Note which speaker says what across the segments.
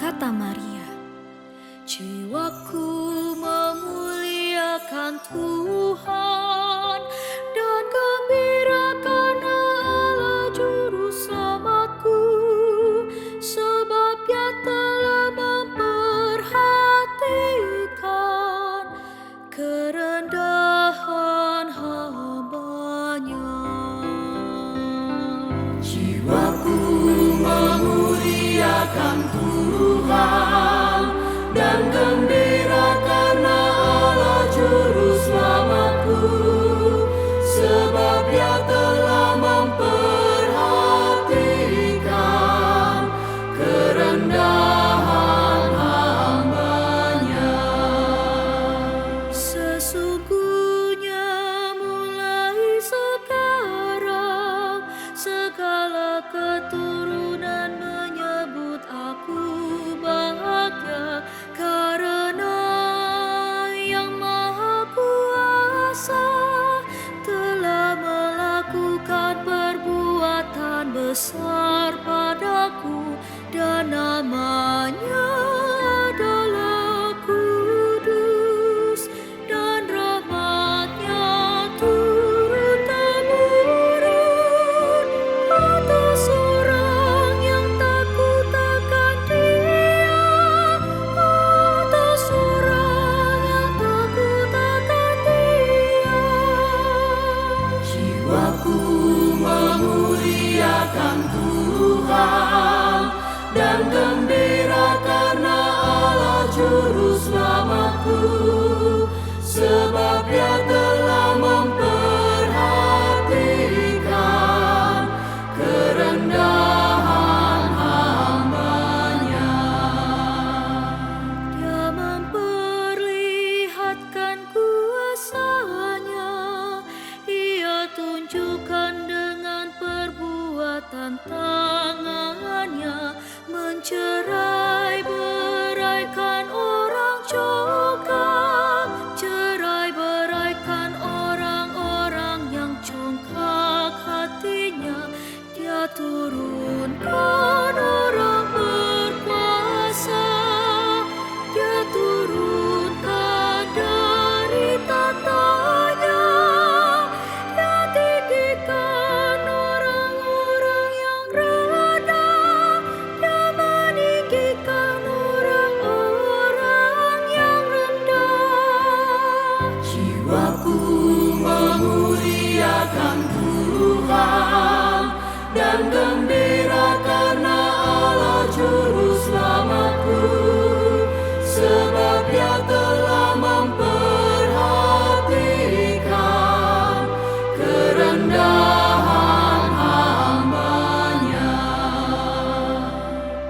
Speaker 1: Kata Maria, jiwaku memuliakan Tuhan dan gembira karena Allah Juru Selamatku, sebab Dia telah memperhatikan kerendahan hamba-Nya.
Speaker 2: Jiwaku memuliakan Tuhan dan gembira karena Allah Juru Selamatku, sebab Dia telah memperhatikan kerendahan hamba-Nya.
Speaker 1: Sesungguhnya mulai sekarang segala keturunan menyebut aku bahagia, karena Yang Maha Kuasa telah melakukan perbuatan besar padaku, dan namanya adalah kudus, dan rahmat-Nya turun-temurun atas orang yang takut akan Dia, atas orang yang takut akan Dia.
Speaker 2: Jiwaku memuliakan Tuhan dan gembira karena Allah Juru Selamatku, sebab Dia telah memperhatikan kerendahan hamba-Nya.
Speaker 1: Dia memperlihatkan kuasa-Nya, Ia tunjukkan dengan perbuatan tangan-Nya, mencerai-beraikan orang congkak, cerai-beraikan orang-orang yang congkak hatinya. Dia turunkan orang berkuasa, Dia turunkan dari tatanya, Dia tinggikan orang-orang yang rendah, Dia meninggikan orang-orang yang rendah.
Speaker 2: Jiwaku memuliakan Tuhan dan gembira karena Allah Juru Selamatku, sebab Dia telah memperhatikan kerendahan hamba-Nya.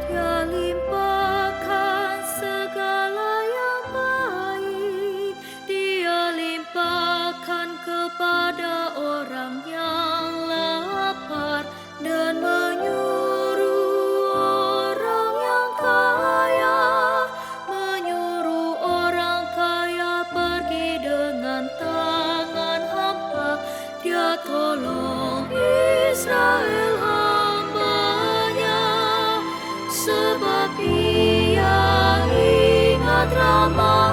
Speaker 1: Dia limpahkan segala yang baik, Dia limpahkan kepada orang yang lapar, dan menyuruh orang yang kaya, menyuruh orang kaya pergi dengan tangan hampa. Dia tolong Israel hamba-Nya, sebab Ia ingat rahmat